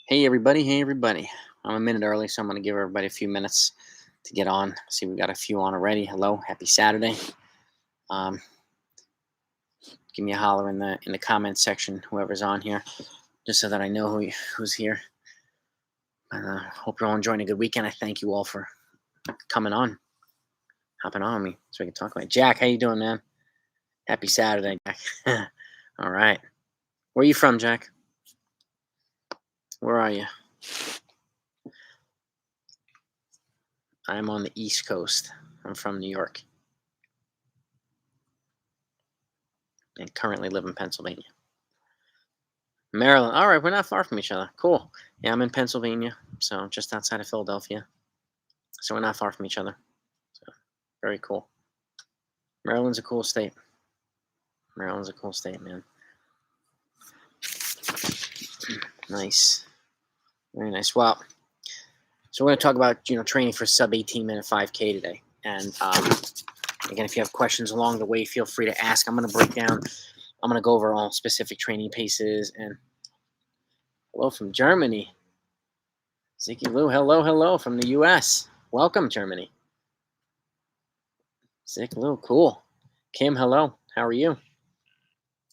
Hey everybody, hey everybody. I'm a minute early, so I'm going to give everybody a few minutes to get on. See, we got a few on already. Hello, happy Saturday. Um, Give me a holler in the comments section, whoever's on here, just so that I know who's here. Hope you're all enjoying a good weekend. I thank you all for coming on, hopping on me, so we can talk about it. Jack, how you doing, man? Happy Saturday, Jack. All right. Where are you from, Jack? Where are you? I'm on the East Coast. I'm from New York and currently live in Pennsylvania. Maryland. All right, we're not far from each other. Cool. Yeah, I'm in Pennsylvania, so just outside of Philadelphia. So we're not far from each other. So very cool. Maryland's a cool state. Maryland's a cool state, man. Nice. Very nice. Well, so we're going to talk about, training for sub 18-minute 5K today. And again, if you have questions along the way, feel free to ask. I'm going to go over all specific training paces. And hello from Germany. Ziki Lou, hello from the U.S. Welcome, Germany. Zik Lou, cool. Kim, hello. How are you?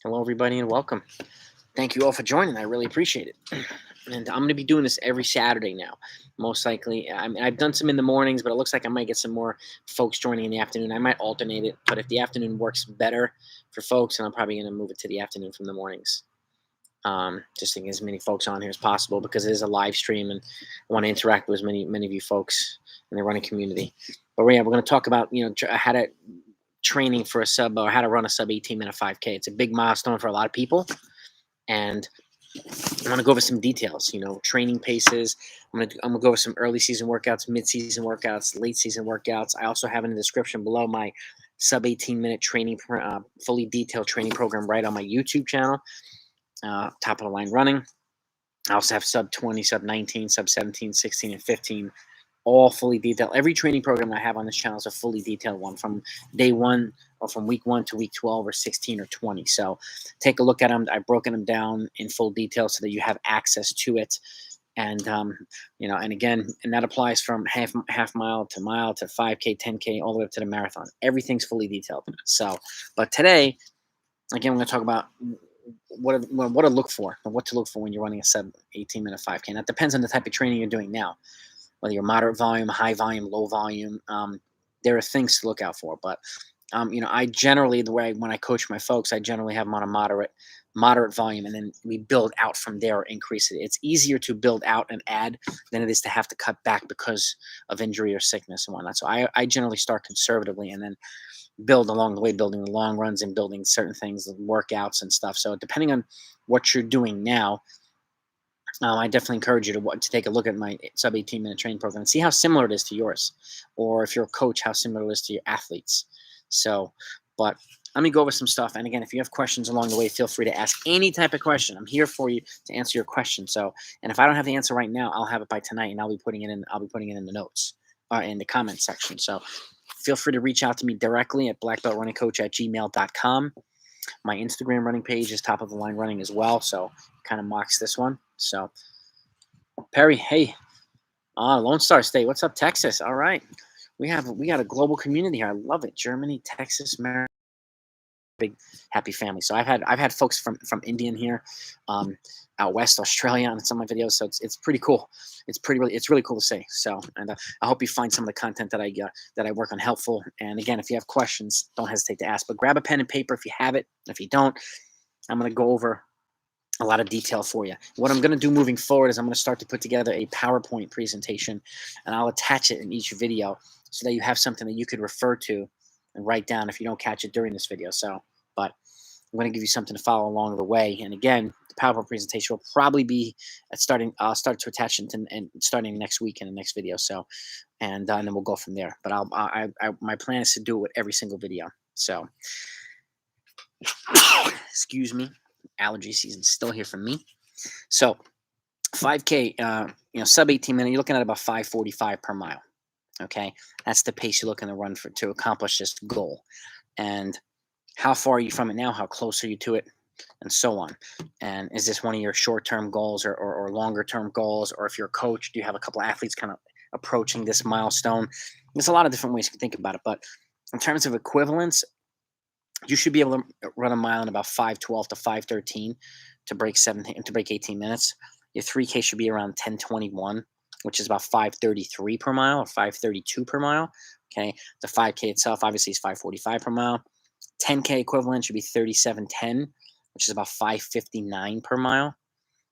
Hello, everybody, and welcome. Thank you all for joining. I really appreciate it. And I'm going to be doing this every Saturday now, most likely. I've done some in the mornings, but it looks like I might get some more folks joining in the afternoon. I might alternate it, but if the afternoon works better for folks, then I'm probably going to move it to the afternoon from the mornings. Just to get as many folks on here as possible, because it is a live stream, and I want to interact with as many of you folks in the running community. But yeah, we're going to talk about how to training for a sub, or how to run a sub 18-minute 5K. It's a big milestone for a lot of people, and I want to go over some details. Training paces. I'm gonna go over some early season workouts, mid season workouts, late season workouts. I also have in the description below my sub 18-minute training, fully detailed training program right on my YouTube channel. Top of the line running. I also have sub 20, sub 19, sub 17, 16, and 15, all fully detailed. Every training program I have on this channel is a fully detailed one, from day one or from week 1 to week 12 or 16 or 20. So take a look at them. I've broken them down in full detail so that you have access to it. And and again, and that applies from half mile to 5K, 10K, all the way up to the marathon. Everything's fully detailed. So, but today, again, we're going to talk about what to look for, and what to look for when you're running a sub 18-minute 5K. And that depends on the type of training you're doing now, whether you're moderate volume, high volume, low volume. There are things to look out for. But I generally, when I coach my folks, I generally have them on a moderate volume, and then we build out from there or increase it. It's easier to build out and add than it is to have to cut back because of injury or sickness and whatnot. So I generally start conservatively and then build along the way, building the long runs and building certain things, the workouts and stuff. So depending on what you're doing now, I definitely encourage you to take a look at my sub 18-minute training program and see how similar it is to yours, or if you're a coach, how similar it is to your athletes. So, but let me go over some stuff. And again, if you have questions along the way, feel free to ask any type of question. I'm here for you to answer your question. So, and if I don't have the answer right now, I'll have it by tonight, and I'll be putting it in the notes, in the comments section. So feel free to reach out to me directly at blackbeltrunningcoach@gmail.com. My Instagram running page is Top of the Line Running as well, so kind of mocks this one. So Perry, hey, Lone Star State, what's up, Texas? All right, we got a global community here. I love it. Germany, Texas, Maryland, big happy family. So I've had folks from India in here, out west, Australia, on some of my videos. So it's pretty cool. It's really cool to see. So, and I hope you find some of the content that I work on helpful. And again, if you have questions, don't hesitate to ask. But grab a pen and paper if you have it. If you don't, I'm going to go over a lot of detail for you. What I'm going to do moving forward is I'm going to start to put together a PowerPoint presentation, and I'll attach it in each video so that you have something that you could refer to and write down if you don't catch it during this video. So, but I'm going to give you something to follow along the way. And again, the PowerPoint presentation will probably be I'll start to attach it and starting next week in the next video. So, and then we'll go from there. But my plan is to do it with every single video. So, excuse me, allergy season still here for me. So, 5K, sub 18-minute, you're looking at about 5:45 per mile. Okay, that's the pace you're looking to run to accomplish this goal. And how far are you from it now? How close are you to it? and so on. And is this one of your short-term goals or longer-term goals? Or if you're a coach, do you have a couple of athletes kind of approaching this milestone? There's a lot of different ways to think about it. But in terms of equivalence, you should be able to run a mile in about 5:12 to 5:13 to break 18 minutes. Your 3K should be around 10:21, which is about 5:33 per mile or 5:32 per mile. Okay, the 5K itself obviously is 5:45 per mile. 10K equivalent should be 37:10, which is about 5:59 per mile.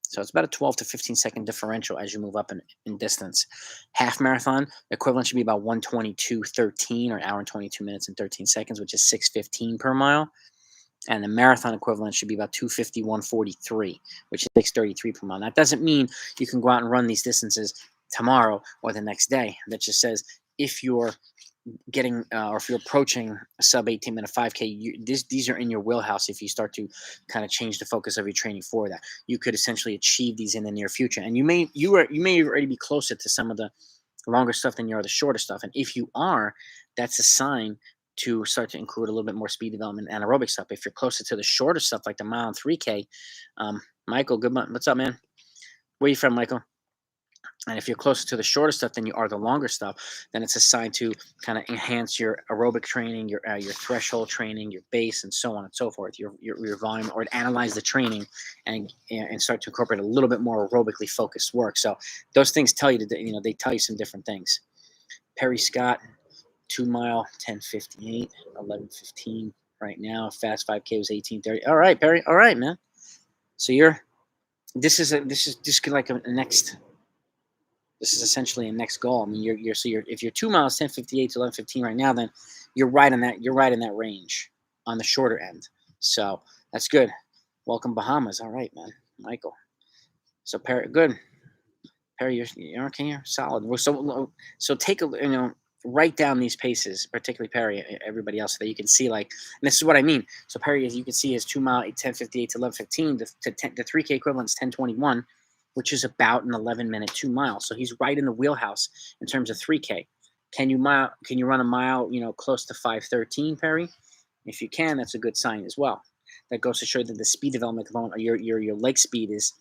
So it's about a 12 to 15 second differential as you move up in distance. Half marathon equivalent should be about 1:22:13 or an hour and 22 minutes and 13 seconds, which is 6:15 per mile. And the marathon equivalent should be about 2:51:43, which is 6:33 per mile. That doesn't mean you can go out and run these distances tomorrow or the next day. That just says if you're getting or if you're approaching a sub 18-minute 5K, these are in your wheelhouse. If you start to kind of change the focus of your training for that, you could essentially achieve these in the near future. And you may already be closer to some of the longer stuff than you are the shorter stuff. And if you are, that's a sign to start to include a little bit more speed development and aerobic stuff. If you're closer to the shorter stuff like the mile and 3K, Michael, good morning. What's up, man? Where you from, Michael? And if you're closer to the shorter stuff than you are the longer stuff, then it's a sign to kind of enhance your aerobic training, your threshold training, your base, and so on and so forth, your volume, or to analyze the training and start to incorporate a little bit more aerobically focused work. So those things tell you they tell you some different things. Perry Scott, 2 mile, 10:58, 11:15 right now. Fast 5K was 18:30. All right, Perry. All right, man. So this is like a next. This is essentially a next goal. I mean, if you're 2 miles, 10:58 to 11:15 right now, then you're right in that range on the shorter end. So that's good. Welcome Bahamas. All right, man, Michael. So Perry, good. Perry, you're okay. You're solid. So take write down these paces, particularly Perry, everybody else, so that you can see and this is what I mean. So Perry, as you can see, is 2 mile, 10:58 to 11:15. The 3K equivalent is 10:21. Which is about an 11-minute 2 miles. So he's right in the wheelhouse in terms of 3K. Can you run a mile, close to 5:13, Perry? If you can, that's a good sign as well. That goes to show that the speed development component, or your leg speed is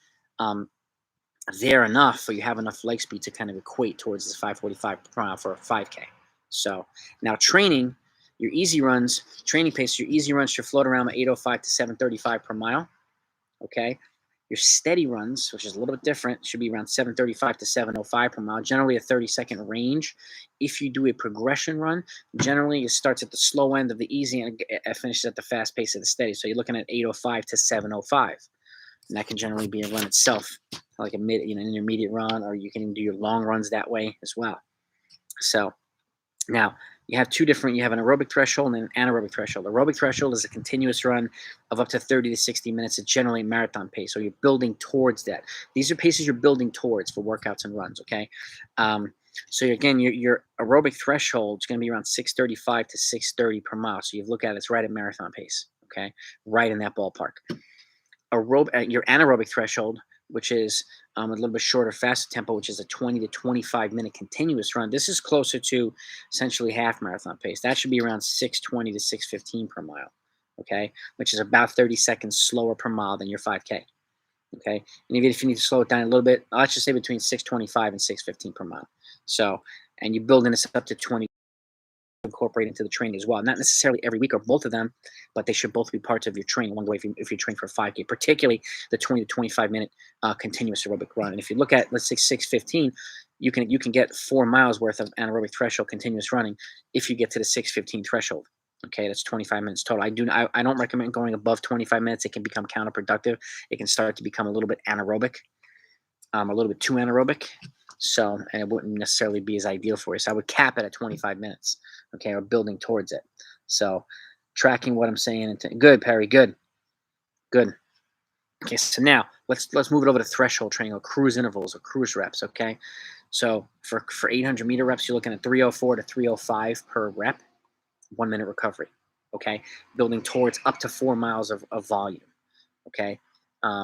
there enough, or you have enough leg speed to kind of equate towards this 5:45 per mile for a 5K. So now training, your easy runs, training pace, your easy runs should float around 8:05 to 7:35 per mile. Okay. Your steady runs, which is a little bit different, should be around 7:35 to 7:05 per mile, generally a 30-second range. If you do a progression run, generally it starts at the slow end of the easy and it finishes at the fast pace of the steady. So you're looking at 8:05 to 7:05. And that can generally be a run itself, like an intermediate run, or you can do your long runs that way as well. So now, you have an aerobic threshold and an anaerobic threshold. Aerobic threshold is a continuous run of up to 30 to 60 minutes. It's generally marathon pace, so you're building towards that. These are paces you're building towards for workouts and runs, okay? So again, your aerobic threshold is going to be around 6:35 to 6:30 per mile. So you look at it's right at marathon pace, okay? Right in that ballpark. Your anaerobic threshold, which is a little bit shorter, faster tempo, which is a 20 to 25 minute continuous run. This is closer to essentially half marathon pace. That should be around 6:20 to 6:15 per mile, okay, which is about 30 seconds slower per mile than your 5K, okay. And even if you need to slow it down a little bit, let's just say between 6:25 and 6:15 per mile. So, and you're building this up to 20. Incorporate into the training as well. Not necessarily every week or both of them, but they should both be parts of your training along the way if you train for a 5K, particularly the 20 to 25 minute continuous aerobic run. And if you look at, let's say 6:15, you can get 4 miles worth of anaerobic threshold continuous running if you get to the 6:15 threshold. Okay, that's 25 minutes total. I don't recommend going above 25 minutes. It can become counterproductive. It can start to become a little bit anaerobic, a little bit too anaerobic. So, and it wouldn't necessarily be as ideal for you. So I would cap it at 25 minutes, okay, or building towards it. So tracking what I'm saying. Good, Perry, good. Okay, so now let's move it over to threshold training or cruise intervals or cruise reps, okay? So for 800 meter reps, you're looking at 3:04 to 3:05 per rep, 1 minute recovery, okay? Building towards up to 4 miles of volume, okay?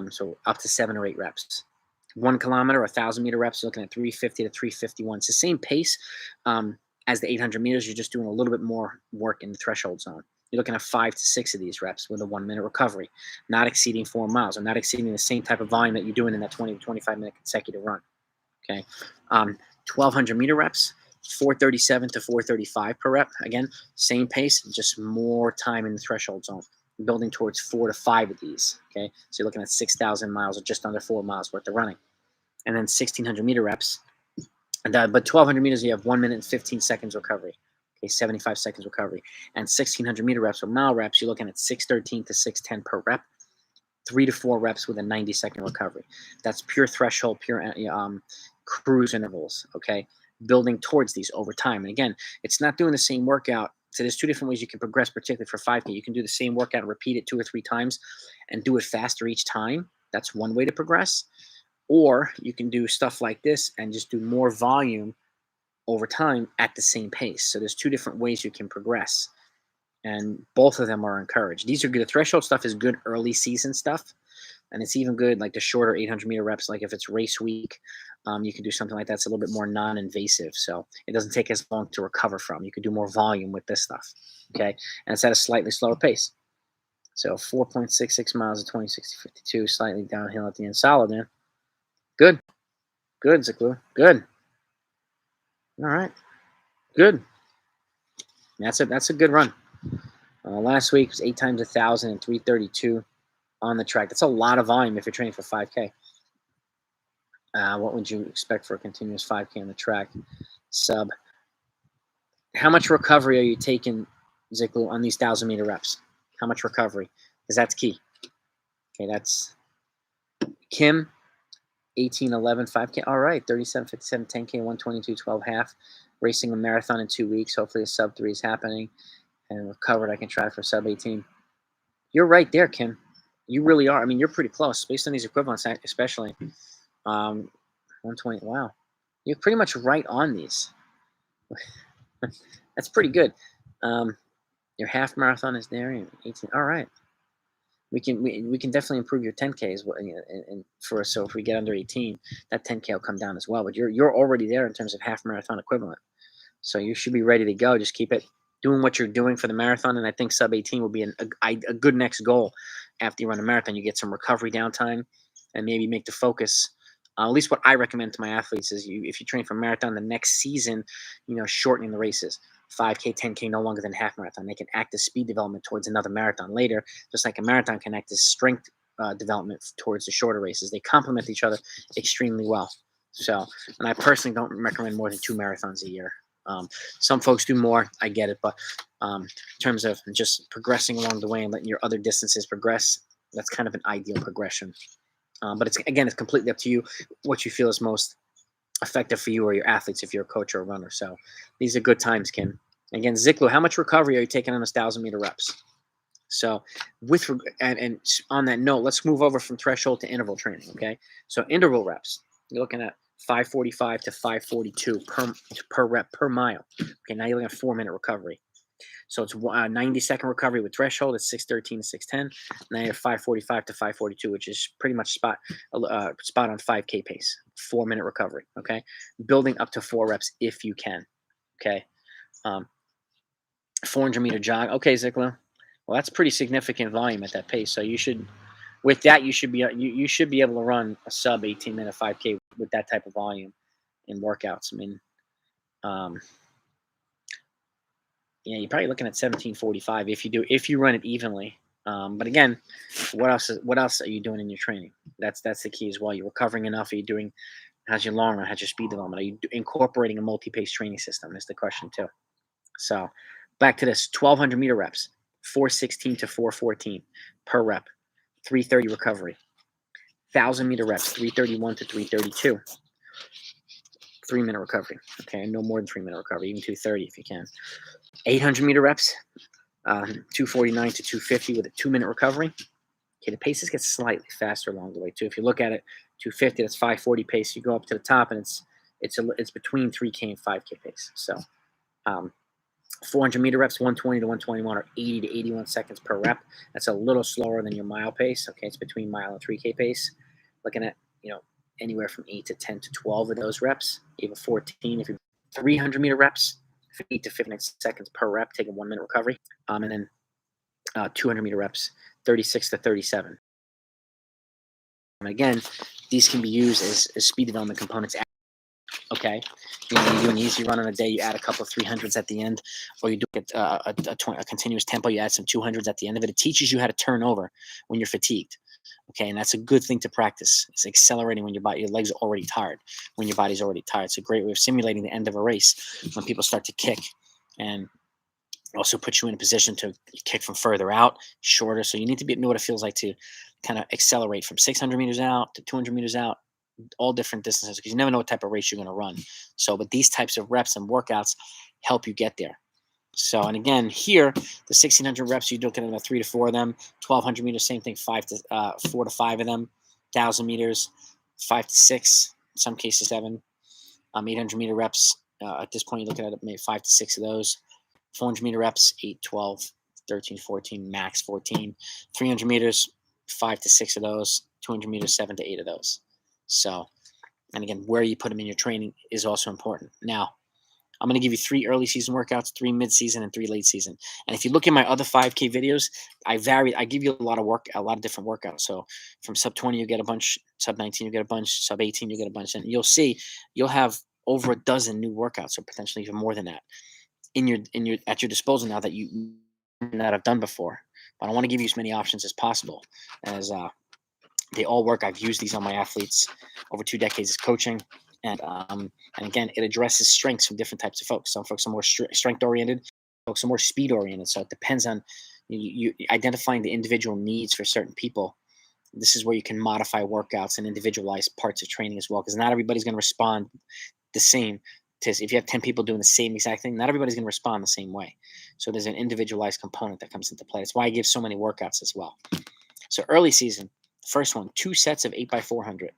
So up to 7 or 8 reps. 1 kilometer, 1,000 meter reps, you're looking at 350 to 351. It's the same pace as the 800 meters. You're just doing a little bit more work in the threshold zone. you're looking at 5 to 6 of these reps with a 1-minute recovery, not exceeding 4 miles or not exceeding the same type of volume that you're doing in that 20 to 25-minute consecutive run. Okay, 1,200 meter reps, 437 to 435 per rep. Again, same pace, just more time in the threshold zone, building towards 4 to 5 of these. Okay, so you're looking at 6,000 miles or just under 4 miles worth of running. And then 1,600 meter reps. But 1,200 meters, you have 1 minute and 15 seconds recovery. Okay, 75 seconds recovery. And 1,600 meter reps or mile reps, you're looking at 613 to 610 per rep, 3 to 4 reps with a 90-second recovery. That's pure threshold, pure cruise intervals, okay? Building towards these over time. And again, it's not doing the same workout. So there's 2 different ways you can progress, particularly for 5K. You can do the same workout and repeat it 2 or 3 times and do it faster each time. That's one way to progress. Or you can do stuff like this and just do more volume over time at the same pace. So there's 2 different ways you can progress. And both of them are encouraged. These are good. The threshold stuff is good early season stuff. And it's even good like the shorter 800 meter reps. Like if it's race week, you can do something like that. It's a little bit more non-invasive. So it doesn't take as long to recover from. You can do more volume with this stuff. Okay. And it's at a slightly slower pace. So 4.66 miles at 20:60:52, slightly downhill at the end. Solid, man. Good. Good, Ziklu. Good. All right. Good. That's a good run. Last week was 8 times 1,000 and 332 on the track. That's a lot of volume if you're training for 5K. What would you expect for a continuous 5K on the track? Sub. How much recovery are you taking, Ziklu, on these 1,000 meter reps? How much recovery? Because that's key. Okay, that's Kim. 18:11 5K. All right, 37:57 10K, 122 12 half. Racing a marathon in 2 weeks. Hopefully a sub 3 is happening. And recovered, I can try for sub 18. You're right there, Kim. You really are. I mean, you're pretty close based on these equivalents, especially. 120. Wow, you're pretty much right on these. That's pretty good. Your half marathon is there. 18. All right. We can definitely improve your 10Ks, and so if we get under 18, that 10K will come down as well. But you're already there in terms of half marathon equivalent, so you should be ready to go. Just keep it doing what you're doing for the marathon, and I think sub 18 will be a good next goal after you run a marathon. You get some recovery downtime, and maybe make the focus. At least what I recommend to my athletes is if you train for marathon the next season, shortening the races. 5K, 10K, no longer than half marathon. They can act as speed development towards another marathon later, just like a marathon can act as strength development towards the shorter races. They complement each other extremely well. So, and I personally don't recommend more than 2 marathons a year. Some folks do more. I get it. But in terms of just progressing along the way and letting your other distances progress, that's kind of an ideal progression. But it's completely up to you what you feel is most effective for you or your athletes if you're a coach or a runner. So these are good times, Kim. Again, Ziklu, how much recovery are you taking on those 1,000 meter reps? So and on that note, let's move over from threshold to interval training. Okay, so interval reps, you're looking at 545 to 542 per rep per mile. Okay, now you're looking at 4-minute recovery. So it's 90-second recovery with threshold. It's 613 to 610. Now you have 545 to 542, which is pretty much spot on 5K pace. 4-minute recovery. Okay, building up to 4 reps if you can. Okay, 400 meter jog. Okay, Ziklu. Well, that's pretty significant volume at that pace. So you should, with that, you should be able to run a sub 18-minute 5K with that type of volume in workouts. I mean, yeah, you're probably looking at 17:45 if you run it evenly. But again, what else are you doing in your training? That's the key as well. You're recovering enough. Are you doing? How's your long run? How's your speed development? Are you incorporating a multi-pace training system? Is the question too. So back to this: 1,200 meter reps, 416 to 414 per rep, 330 recovery. 1,000 meter reps, 331 to 332. 3-minute recovery. Okay, no more than 3-minute recovery, even 230 if you can. 800 meter reps, 249 to 250 with a 2-minute recovery. Okay, the paces get slightly faster along the way too. If you look at it, 250, that's 540 pace. You go up to the top, and it's between 3K and 5K pace. So, 400 meter reps, 120 to 121, or 80 to 81 seconds per rep. That's a little slower than your mile pace. Okay, it's between mile and 3K pace. Looking at anywhere from 8 to 10 to 12 of those reps, even 14 if you're 300 meter reps. 8 to 15 seconds per rep, take a 1-minute recovery. And then 200-meter reps, 36 to 37. And again, these can be used as speed development components. Okay, you do an easy run on a day, you add a couple of 300s at the end, or you do a continuous tempo, you add some 200s at the end of it. It teaches you how to turn over when you're fatigued. Okay, and that's a good thing to practice. It's accelerating when your legs are already tired, when your body's already tired. It's a great way of simulating the end of a race when people start to kick, and also puts you in a position to kick from further out, shorter. So you need to know what it feels like to kind of accelerate from 600 meters out to 200 meters out, all different distances, because you never know what type of race you're going to run. So, but these types of reps and workouts help you get there. So, and again, here, the 1600 reps, you're looking at about 3 to 4 of them. 1200 meters, same thing, 4 to 5 of them. 1000 meters, 5 to 6, in some cases 7. 800-meter reps, at this point, you're looking at maybe 5 to 6 of those. 400-meter reps, 8, 12, 13, 14, max 14. 300 meters, 5 to 6 of those. 200 meters, 7 to 8 of those. So, and again, where you put them in your training is also important. Now, I'm going to give you 3 early season workouts, 3 mid-season, and 3 late season. And if you look at my other 5K videos, I give you a lot of different workouts. So from sub 20, you get a bunch, sub 19, you get a bunch, sub 18, you get a bunch, and you'll see you'll have over a dozen new workouts, or potentially even more than that, at your disposal now that you not have done before. But I want to give you as many options as possible, as they all work. I've used these on my athletes over 2 decades of coaching. And again, it addresses strengths from different types of folks. Some folks are more strength oriented, folks are more speed oriented. So it depends on you identifying the individual needs for certain people. This is where you can modify workouts and individualize parts of training as well, because not everybody's going to respond the same. If you have 10 people doing the same exact thing, not everybody's going to respond the same way. So there's an individualized component that comes into play. That's why I give so many workouts as well. So early season, first one, 2 sets of 8 by 400.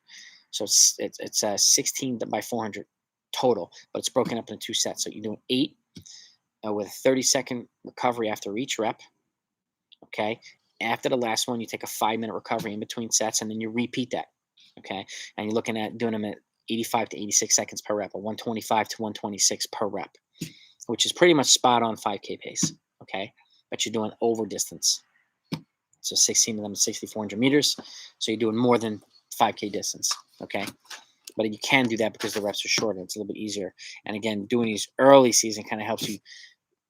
So it's 16 by 400 total, but it's broken up into 2 sets. So you're doing 8 with a 30-second recovery after each rep. Okay. After the last one, you take a 5-minute recovery in between sets, and then you repeat that. Okay. And you're looking at doing them at 85 to 86 seconds per rep, or 125 to 126 per rep, which is pretty much spot on 5K pace. Okay. But you're doing over distance. So 16 of them is 6,400 meters. So you're doing more than 5K distance. Okay. But you can do that because the reps are shorter. It's a little bit easier. And again, doing these early season kind of helps you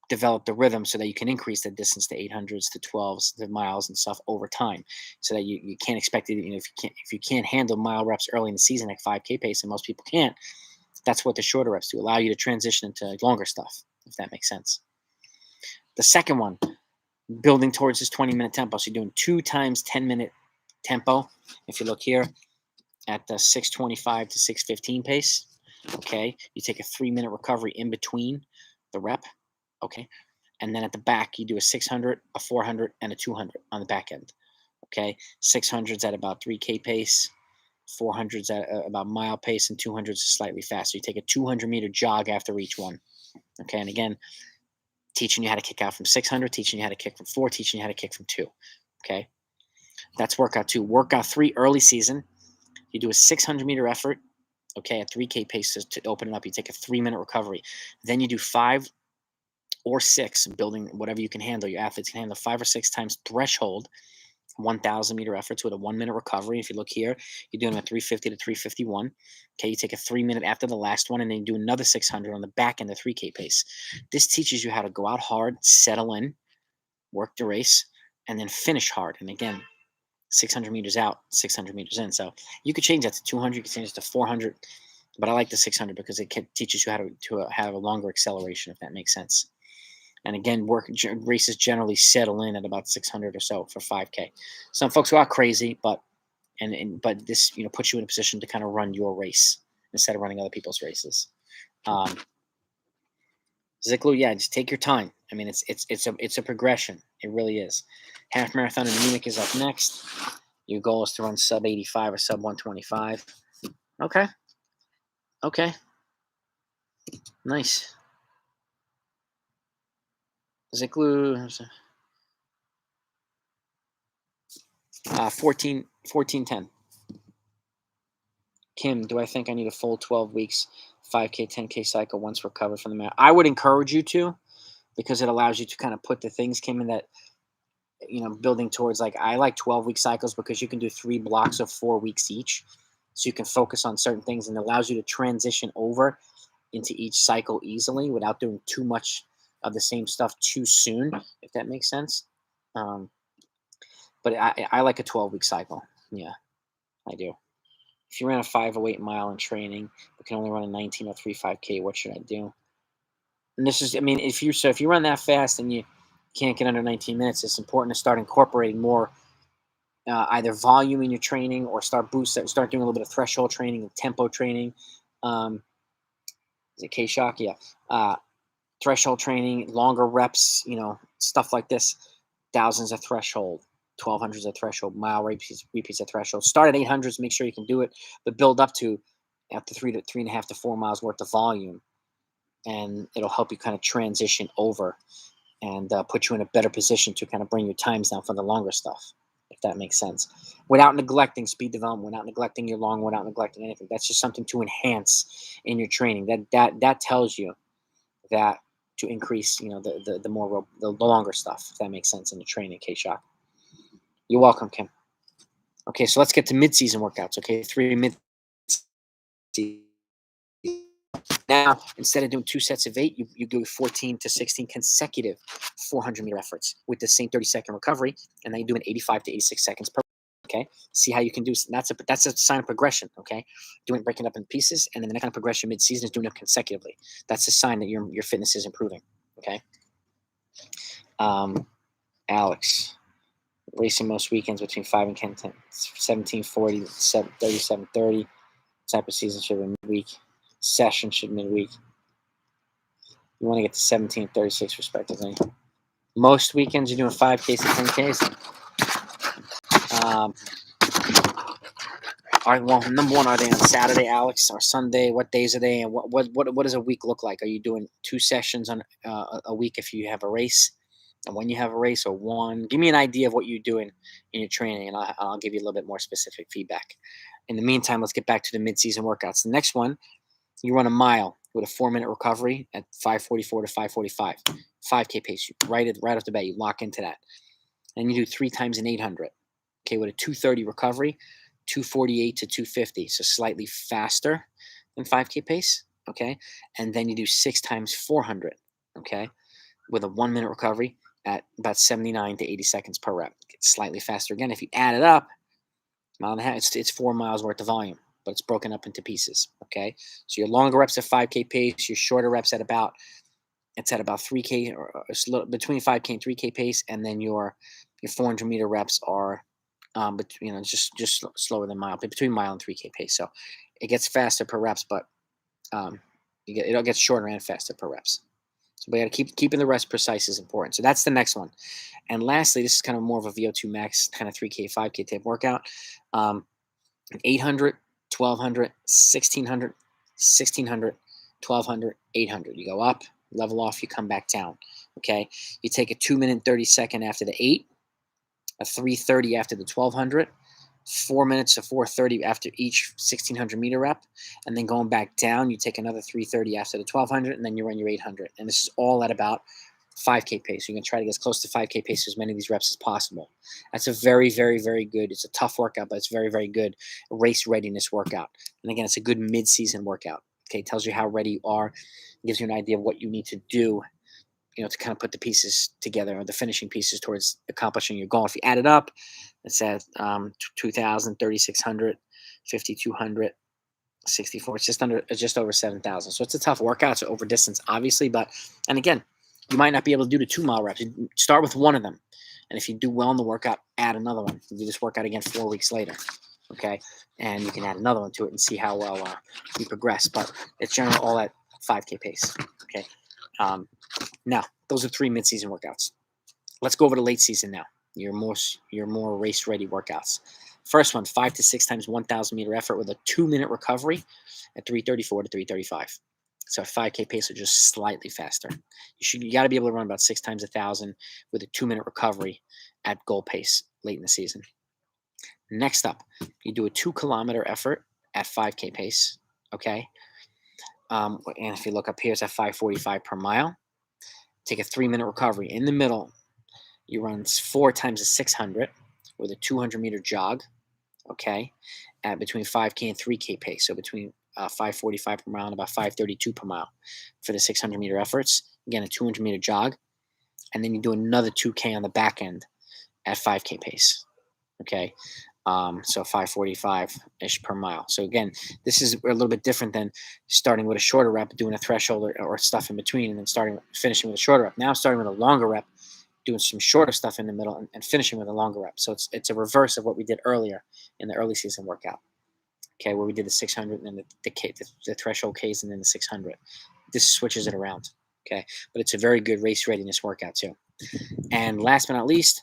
develop the rhythm so that you can increase the distance to 800s to 12s to miles and stuff over time, so that you can't expect it. If you can't handle mile reps early in the season at 5K pace, and most people can't, that's what the shorter reps do, allow you to transition into longer stuff, if that makes sense. The second one, building towards this 20-minute tempo. So you're doing 2 times 10-minute tempo. If you look here at the 625 to 615 pace, okay, you take a 3-minute recovery in between the rep. Okay. And then at the back, you do a 600, a 400, and a 200 on the back end. Okay. 600s at about 3K pace, 400s at about mile pace, and 200s is slightly faster. You take a 200-meter jog after each one. Okay. And again, teaching you how to kick out from 600, teaching you how to kick from 4, teaching you how to kick from 2. Okay. That's workout 2. Workout 3, early season. You do a 600-meter effort. Okay. At 3K pace to open it up. You take a 3-minute recovery. Then you do 5 or 6, building whatever you can handle. Your athletes can handle 5 or 6 times threshold 1,000-meter efforts with a 1-minute recovery. If you look here, you're doing a 350 to 351. Okay, you take a 3-minute after the last one, and then you do another 600 on the back end of 3K pace. This teaches you how to go out hard, settle in, work the race, and then finish hard. And again, 600 meters out, 600 meters in. So you could change that to 200, you could change it to 400, but I like the 600 because it teaches you how to have a longer acceleration, if that makes sense. And again, races generally settle in at about 600 or so for 5K. Some folks are crazy, but this puts you in a position to kind of run your race instead of running other people's races. Ziklu, yeah, just take your time. I mean, it's a progression. It really is. Half marathon in Munich is up next. Your goal is to run sub 85 or sub 125. Okay. Nice. Ziklu, 14:10. Kim, do I think I need a full 12 weeks, 5K, 10K cycle once recovered from the marathon? I would encourage you to, because it allows you to kind of put the things, Kim, in that building towards, like, I like 12-week cycles because you can do 3 blocks of 4 weeks each. So you can focus on certain things, and it allows you to transition over into each cycle easily without doing too much of the same stuff too soon, if that makes sense. Um, but I like a 12-week cycle. Yeah, I do. If you ran a 508 mile in training, but can only run a 1903 5K, what should I do? And this is, I mean, if you run that fast and you can't get under 19 minutes, it's important to start incorporating more either volume in your training, or start doing a little bit of threshold training and tempo training. Um, is it K Shock? Yeah. Threshold training, longer reps, stuff like this. Thousands of threshold, 1200s of threshold, mile repeats of threshold. Start at 800s, make sure you can do it, but build up to after 3.5 to 4 miles worth of volume, and it'll help you kind of transition over and put you in a better position to kind of bring your times down for the longer stuff, if that makes sense. Without neglecting speed development, without neglecting your long, without neglecting anything. That's just something to enhance in your training. That tells you that to increase, the longer stuff, if that makes sense, in the training. K Shock. You're welcome, Kim. Okay, so let's get to mid-season workouts. Okay, 3 mid. Now, instead of doing 2 sets of 8, you do 14 to 16 consecutive 400-meter efforts with the same 30-second recovery, and then you do an 85 to 86 seconds per. Okay, see how you can do. That's a sign of progression. Okay, breaking up in pieces, and then the next kind of progression mid-season is doing it consecutively. That's a sign that your fitness is improving. Okay. Alex, racing most weekends between 5 and 10, 1740, 3730. Type of season should be midweek. Session should midweek. You want to get to 17 and 36 respectively. Most weekends you're doing 5Ks and 10Ks. Number one, are they on Saturday, Alex, or Sunday? What days are they, and what does a week look like? Are you doing 2 sessions on a week if you have a race, and when you have a race, or one? Give me an idea of what you're doing in your training, and I'll give you a little bit more specific feedback. In the meantime, let's get back to the mid-season workouts. The next one, you run a mile with a 4-minute recovery at 5:44 to 5:45, 5K pace. Right off the bat, you lock into that, and you do 3 times an 800. Okay, with a 2:30 recovery, 2:48 to 2:50, so slightly faster than 5K pace. Okay, and then you do 6 times 400. Okay, with a 1-minute recovery at about 79 to 80 seconds per rep. It's slightly faster again. If you add it up, mile and a half, it's 4 miles worth of volume, but it's broken up into pieces. Okay, so your longer reps at 5K pace, your shorter reps at about 3K, or between 5K and 3K pace, and then your 400-meter reps are, but just slower than mile, between mile and 3K pace. So it gets faster per reps, but it gets shorter and faster per reps. So we got to keeping the rest precise is important. So that's the next one. And lastly, this is kind of more of a VO2 max kind of 3K, 5K type workout. 800, 1200, 1600, 1600, 1200, 800. You go up, level off, you come back down. Okay. You take a 2-minute 30-second after the 8, a 3:30 after the 1200, 4 minutes to 4:30 after each 1600-meter rep, and then going back down, you take another 3:30 after the 1200, and then you run your 800. And this is all at about 5K pace. You're going to try to get as close to 5K pace as many of these reps as possible. That's a very, very, very good. It's a tough workout, but it's very, very good race readiness workout. And again, it's a good mid-season workout. Okay, it tells you how ready you are, gives you an idea of what you need to do, to kind of put the pieces together, or the finishing pieces towards accomplishing your goal. If you add it up, it's at 2,000, 3,600, 5,200, 64. It's just over 7,000. So it's a tough workout. It's over distance, obviously, and again, you might not be able to do the 2-mile reps. You start with one of them, and if you do well in the workout, add another one. You do this workout again 4 weeks later, okay? And you can add another one to it and see how well you progress. But it's generally all at 5K pace, okay? Now, those are 3 mid-season workouts. Let's go over to late season now. Your more race-ready workouts. First one, 5 to 6 times 1,000-meter effort with a 2-minute recovery at 3:34 to 3:35. So 5K pace are just slightly faster. You got to be able to run about 6 times 1,000 with a 2-minute recovery at goal pace late in the season. Next up, you do a 2-kilometer effort at 5K pace. Okay, and if you look up here, it's at 5:45 per mile. Take a 3-minute recovery in the middle You run 4 times a 600 with a 200-meter jog, okay, at between 5K and 3K pace. So between 5:45 per mile and about 5:32 per mile for the 600-meter efforts. Again, a 200-meter jog, and then you do another 2K on the back end at 5K pace, okay. So 5:45-ish per mile. So again, this is a little bit different than starting with a shorter rep, doing a threshold or stuff in between, and then finishing with a shorter rep. Now starting with a longer rep, doing some shorter stuff in the middle, and finishing with a longer rep. So it's a reverse of what we did earlier in the early season workout. Okay, where we did the 600 and then the threshold Ks and then the 600. This switches it around. Okay, but it's a very good race readiness workout too. And last but not least,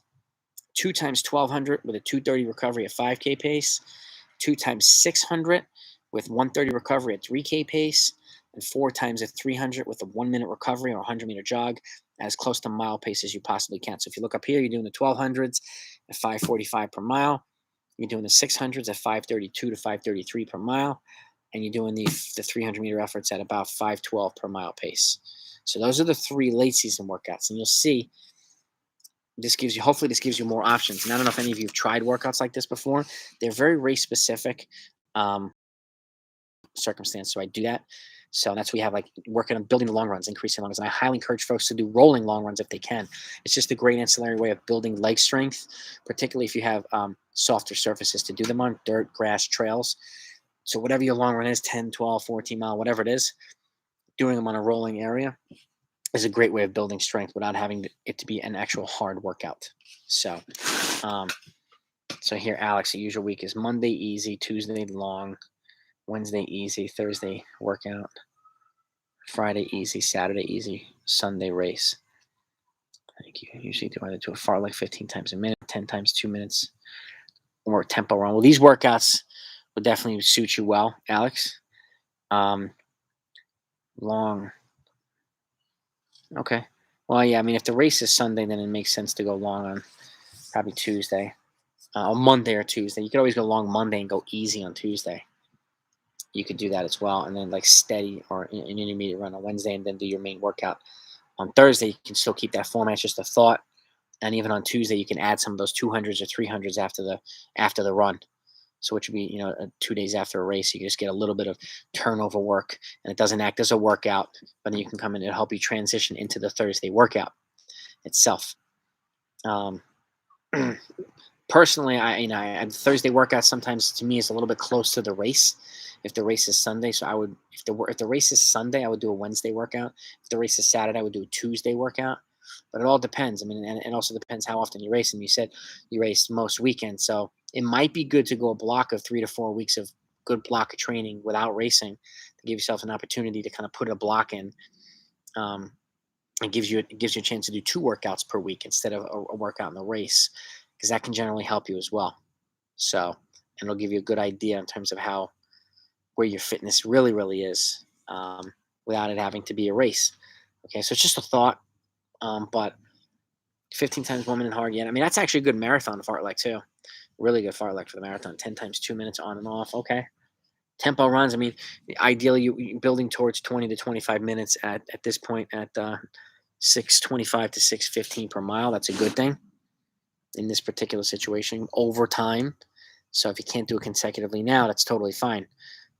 2 times 1200 with a 230 recovery at 5K pace, 2 times 600 with 130 recovery at 3K pace, and 4 times a 300 with a 1-minute recovery or 100-meter jog as close to mile pace as you possibly can. So if you look up here, you're doing the 1200s at 5:45 per mile. You're doing the 600s at 5:32 to 5:33 per mile, and you're doing the 300-meter efforts at about 5:12 per mile pace. So those are the 3 late season workouts, and you'll see hopefully this gives you more options. And I don't know if any of you have tried workouts like this before. They're very race specific circumstance, so I do that. So that's we have like working on building the long runs, increasing long runs. And I highly encourage folks to do rolling long runs if they can. It's just a great ancillary way of building leg strength, particularly if you have softer surfaces to do them on, dirt, grass, trails. So whatever your long run is, 10, 12, 14 mile, whatever it is, doing them on a rolling area is a great way of building strength without having it to be an actual hard workout. So, so here, Alex, the usual week is Monday easy, Tuesday long, Wednesday easy, Thursday workout, Friday easy, Saturday easy, Sunday race. Thank you. Usually do either do a fartlek 15 times a minute, 10 times 2 minutes, or a tempo run. Well, these workouts would definitely suit you well, Alex. Long. Okay. Well, yeah, I mean, if the race is Sunday, then it makes sense to go long on probably Tuesday, or Monday or Tuesday. You could always go long Monday and go easy on Tuesday. You could do that as well, and then like steady or an intermediate run on Wednesday, and then do your main workout on Thursday. You can still keep that format. It's just a thought, and even on Tuesday, you can add some of those 200s or 300s after the run. So which would be 2 days after a race, you can just get a little bit of turnover work, and it doesn't act as a workout, but then you can come in and help you transition into the Thursday workout itself. Personally, I Thursday workout sometimes to me is a little bit close to the race. If the race is Sunday, so I would if the race is Sunday, I would do a Wednesday workout. If the race is Saturday, I would do a Tuesday workout. But it all depends. I mean, and it also depends how often you race. And you said you raced most weekends, so it might be good to go a block of 3 to 4 weeks of good block of training without racing to give yourself an opportunity to kind of put a block in. It gives you a chance to do 2 workouts per week instead of a workout in the race, because that can generally help you as well. So, and it'll give you a good idea in terms of where your fitness really is, without it having to be a race. Okay, so it's just a thought, but 15 times 1 minute hard. Yeah, I mean that's actually a good marathon fartlek too. Really good fartlek for the marathon. 10 times 2 minutes on and off. Okay, tempo runs. I mean, ideally you building towards 20 to 25 minutes at this point at 6:25 to 6:15 per mile. That's a good thing in this particular situation over time. So if you can't do it consecutively now, that's totally fine.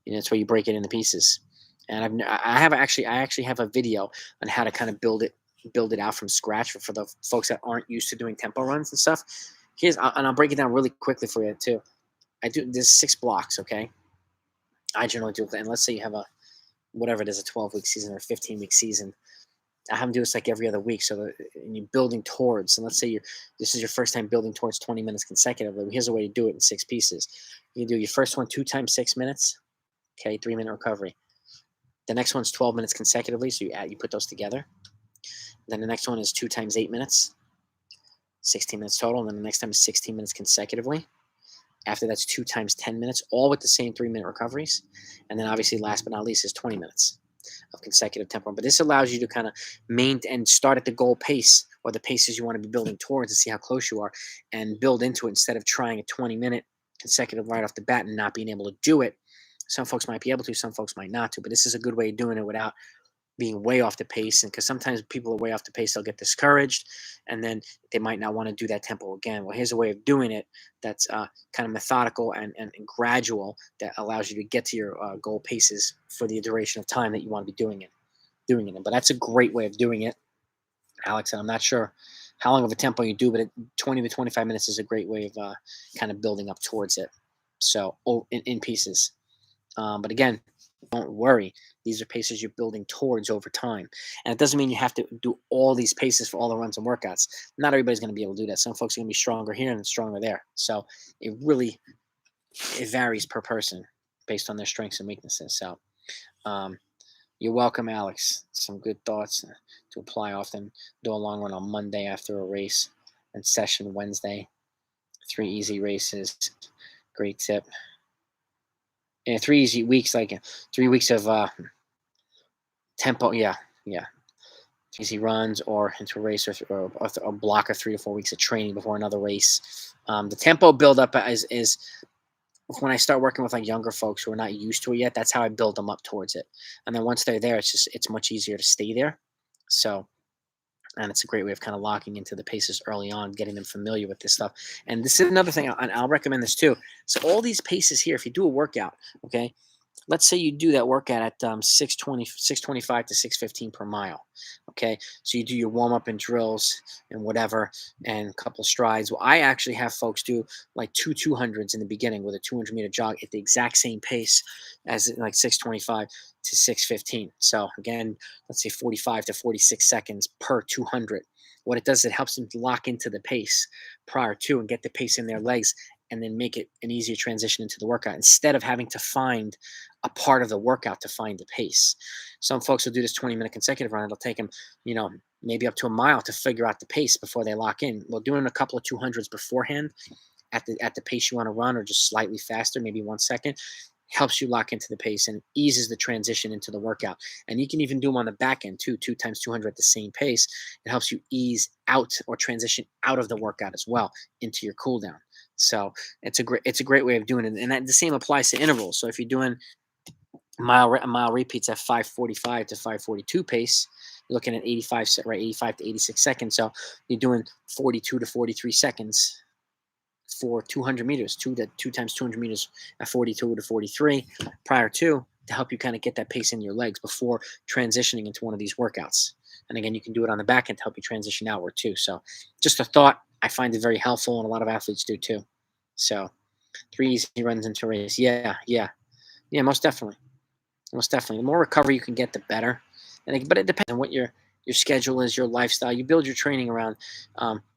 That's where you break it into pieces. And I actually have a video on how to kind of build it out from scratch for the folks that aren't used to doing tempo runs and stuff. And I'll break it down really quickly for you too. There's 6 blocks, okay? I generally do it, and let's say you have whatever it is, a 12-week season or a 15-week season. I have them do this like every other week, and you're building towards. And let's say this is your first time building towards 20 minutes consecutively. Here's a way to do it in 6 pieces. You do your first one 2 times 6 minutes, okay, 3-minute recovery. The next one's 12 minutes consecutively, so you put those together. Then the next one is 2 times 8 minutes, 16 minutes total. And then the next time is 16 minutes consecutively. After that's 2 times 10 minutes, all with the same 3-minute recoveries. And then obviously, last but not least, is 20 minutes of consecutive tempo. But this allows you to kind of and start at the goal pace or the paces you want to be building towards and see how close you are and build into it instead of trying a 20-minute consecutive right off the bat and not being able to do it. Some folks might be able to, some folks might not to, but this is a good way of doing it without being way off the pace. And because sometimes people are way off the pace, they'll get discouraged, and then they might not want to do that tempo again. Well, here's a way of doing it that's kind of methodical and gradual, that allows you to get to your goal paces for the duration of time that you want to be doing it in. But that's a great way of doing it, Alex. And I'm not sure how long of a tempo you do, but 20 to 25 minutes is a great way of kind of building up towards it. So in pieces. But again, don't worry. These are paces you're building towards over time. And it doesn't mean you have to do all these paces for all the runs and workouts. Not everybody's going to be able to do that. Some folks are going to be stronger here and stronger there. So it varies per person based on their strengths and weaknesses. So um, you're welcome, Alex. Some good thoughts to apply often. Do a long run on Monday after a race, and session Wednesday. 3 easy races. Great tip. And 3 easy weeks, like 3 weeks of tempo. Yeah. Easy runs or into a race, or a block of 3 to 4 weeks of training before another race. The tempo buildup is when I start working with like younger folks who are not used to it yet. That's how I build them up towards it. And then once they're there, it's much easier to stay there. So, and it's a great way of kind of locking into the paces early on, getting them familiar with this stuff. And this is another thing, and I'll recommend this too. So all these paces here, if you do a workout, okay, let's say you do that workout at 625 to 615 per mile. Okay. So you do your warm up and drills and whatever, and a couple of strides. Well, I actually have folks do like 200s in the beginning with a 200-meter jog at the exact same pace as like 625 to 615. So again, let's say 45 to 46 seconds per 200. What it does, it helps them to lock into the pace prior to and get the pace in their legs, and then make it an easier transition into the workout instead of having to find a part of the workout to find the pace. Some folks will do this 20-minute consecutive run. It'll take them, maybe up to a mile to figure out the pace before they lock in. Well, doing a couple of 200s beforehand at the pace you want to run, or just slightly faster, maybe 1 second, helps you lock into the pace and eases the transition into the workout. And you can even do them on the back end too, 2 times 200 at the same pace. It helps you ease out or transition out of the workout as well into your cool down. So it's a great way of doing it. And the same applies to intervals. So if you're doing mile repeats at 545 to 542 pace, you're looking at 85 to 86 seconds. So you're doing 42 to 43 seconds for 200 meters, 2 times 200 meters at 42 to 43 prior to help you kind of get that pace in your legs before transitioning into one of these workouts. And again, you can do it on the back end to help you transition outward too. So just a thought. I find it very helpful, and a lot of athletes do too. So 3 easy runs into a race. Yeah, most definitely. Most definitely. The more recovery you can get, the better. But it depends on what your schedule is, your lifestyle. You build your training around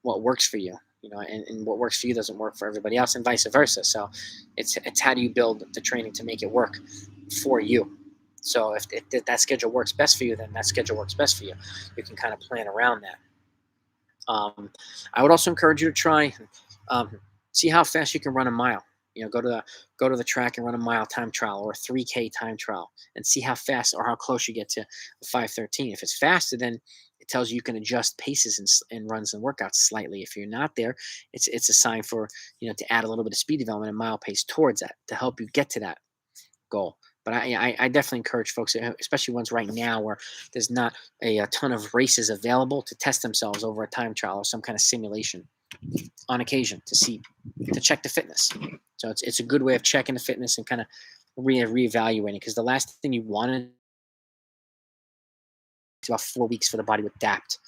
what works for you, and what works for you doesn't work for everybody else, and vice versa. So it's how do you build the training to make it work for you. So if that schedule works best for you, then that schedule works best for you. You can kind of plan around that. I would also encourage you to try see how fast you can run a mile. Go to the track and run a mile time trial or a 3K time trial, and see how fast or how close you get to 5:13. If it's faster, then it tells you can adjust paces and runs and workouts slightly. If you're not there, it's a sign for to add a little bit of speed development and mile pace towards that to help you get to that goal. But I definitely encourage folks, especially ones right now where there's not a ton of races available, to test themselves over a time trial or some kind of simulation on occasion to check the fitness. So it's a good way of checking the fitness and kind of reevaluating, because the last thing you want is about 4 weeks for the body to adapt,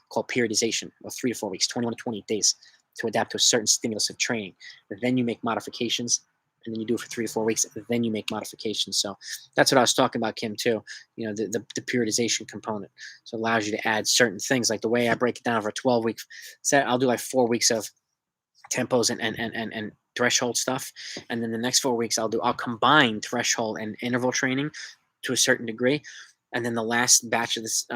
called periodization, or 3 to 4 weeks, 21 to 28 days to adapt to a certain stimulus of training. And then you make modifications, and then you do it for 3 to 4 weeks, and then you make modifications. So that's what I was talking about, Kim, too. The periodization component. So it allows you to add certain things, like the way I break it down over a 12-week set. I'll do like 4 weeks of tempos and threshold stuff, and then the next 4 weeks I'll combine threshold and interval training to a certain degree. And then the last batch of this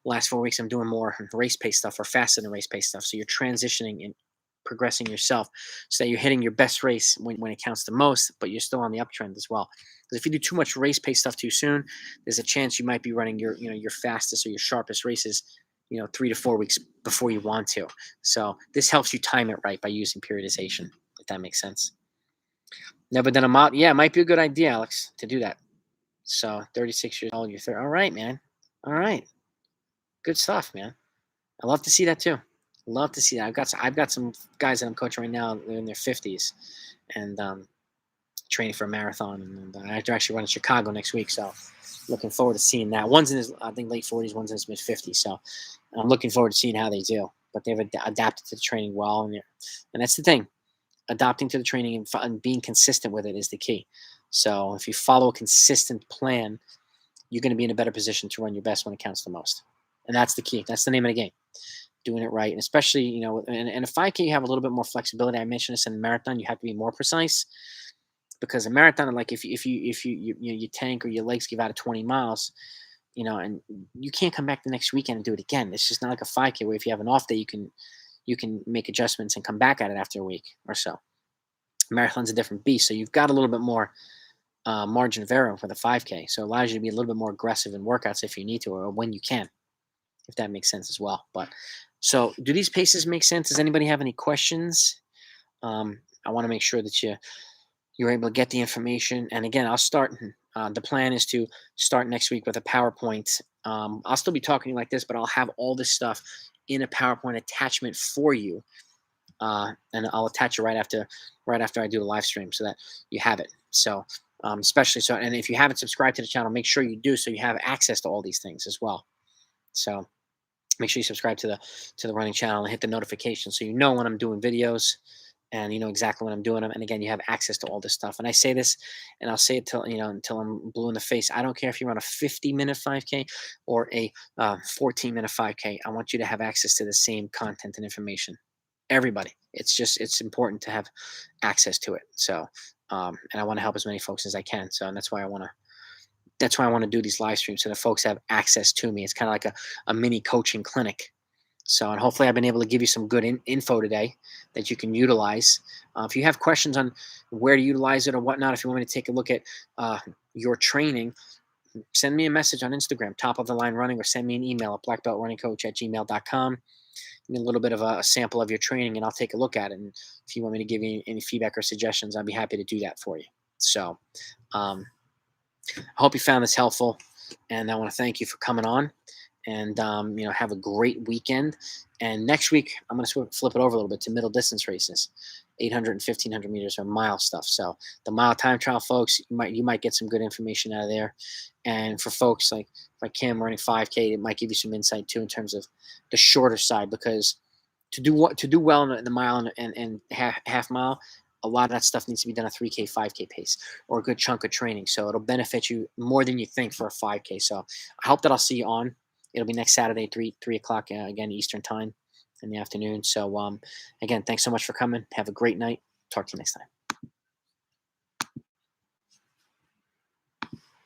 last 4 weeks, I'm doing more race pace stuff, or faster than race pace stuff. So you're transitioning and progressing yourself, so that you're hitting your best race when it counts the most, but you're still on the uptrend as well. Because if you do too much race pace stuff too soon, there's a chance you might be running your fastest or your sharpest races 3 to 4 weeks before you want to. So this helps you time it right by using periodization, if that makes sense. Never done a mod. Yeah, it might be a good idea, Alex, to do that. So 36 years old, you're 30. All right, man. All right. Good stuff, man. I love to see that too. Love to see that. I've got some guys that I'm coaching right now. They're in their 50s, and training for a marathon. And I actually run in Chicago next week, so looking forward to seeing that. One's in his, I think, late 40s. One's in his mid 50s. So I'm looking forward to seeing how they do. But they've adapted to the training well, and that's the thing. Adapting to the training and being consistent with it is the key. So if you follow a consistent plan, you're going to be in a better position to run your best when it counts the most. And that's the key. That's the name of the game. Doing it right, and especially in a 5K, you have a little bit more flexibility. I mentioned this in a marathon, you have to be more precise because a marathon, like if you tank or your legs give out at 20 miles, and you can't come back the next weekend and do it again. It's just not like a 5K where if you have an off day, you can make adjustments and come back at it after a week or so. Marathon's a different beast, so you've got a little bit more margin of error for the 5K, so it allows you to be a little bit more aggressive in workouts if you need to or when you can, if that makes sense as well. But so, do these paces make sense? Does anybody have any questions? I want to make sure that you're able to get the information. And again, I'll start. The plan is to start next week with a PowerPoint. I'll still be talking like this, but I'll have all this stuff in a PowerPoint attachment for you, and I'll attach it right after I do the live stream, so that you have it. So, especially so, and if you haven't subscribed to the channel, make sure you do, so you have access to all these things as well. So make sure you subscribe to the running channel and hit the notification so you know when I'm doing videos and you know exactly when I'm doing them. And again, you have access to all this stuff. And I say this, and I'll say it until I'm blue in the face. I don't care if you run a 50-minute 5K or a 14-minute 5K. I want you to have access to the same content and information. Everybody, it's important to have access to it. So, and I want to help as many folks as I can. So, and that's why I want to do these live streams so that folks have access to me. It's kind of like a mini coaching clinic. So, and hopefully I've been able to give you some good info today that you can utilize. If you have questions on where to utilize it or whatnot, if you want me to take a look at your training, send me a message on Instagram, Top of the Line Running, or send me an email at blackbeltrunningcoach@gmail.com. Give me a little bit of a sample of your training, and I'll take a look at it. And if you want me to give you any feedback or suggestions, I'd be happy to do that for you. So, I hope you found this helpful, and I want to thank you for coming on. And have a great weekend. And next week, I'm going to flip it over a little bit to middle distance races, 800 and 1500 meters or mile stuff. So the mile time trial, folks, you might get some good information out of there. And for folks like Kim running 5K, it might give you some insight too in terms of the shorter side, because to do well in the mile and half mile, a lot of that stuff needs to be done at 3K, 5K pace or a good chunk of training. So it'll benefit you more than you think for a 5K. So I hope that I'll see you on. It'll be next Saturday, 3 o'clock, again, Eastern time in the afternoon. So again, thanks so much for coming. Have a great night. Talk to you next time.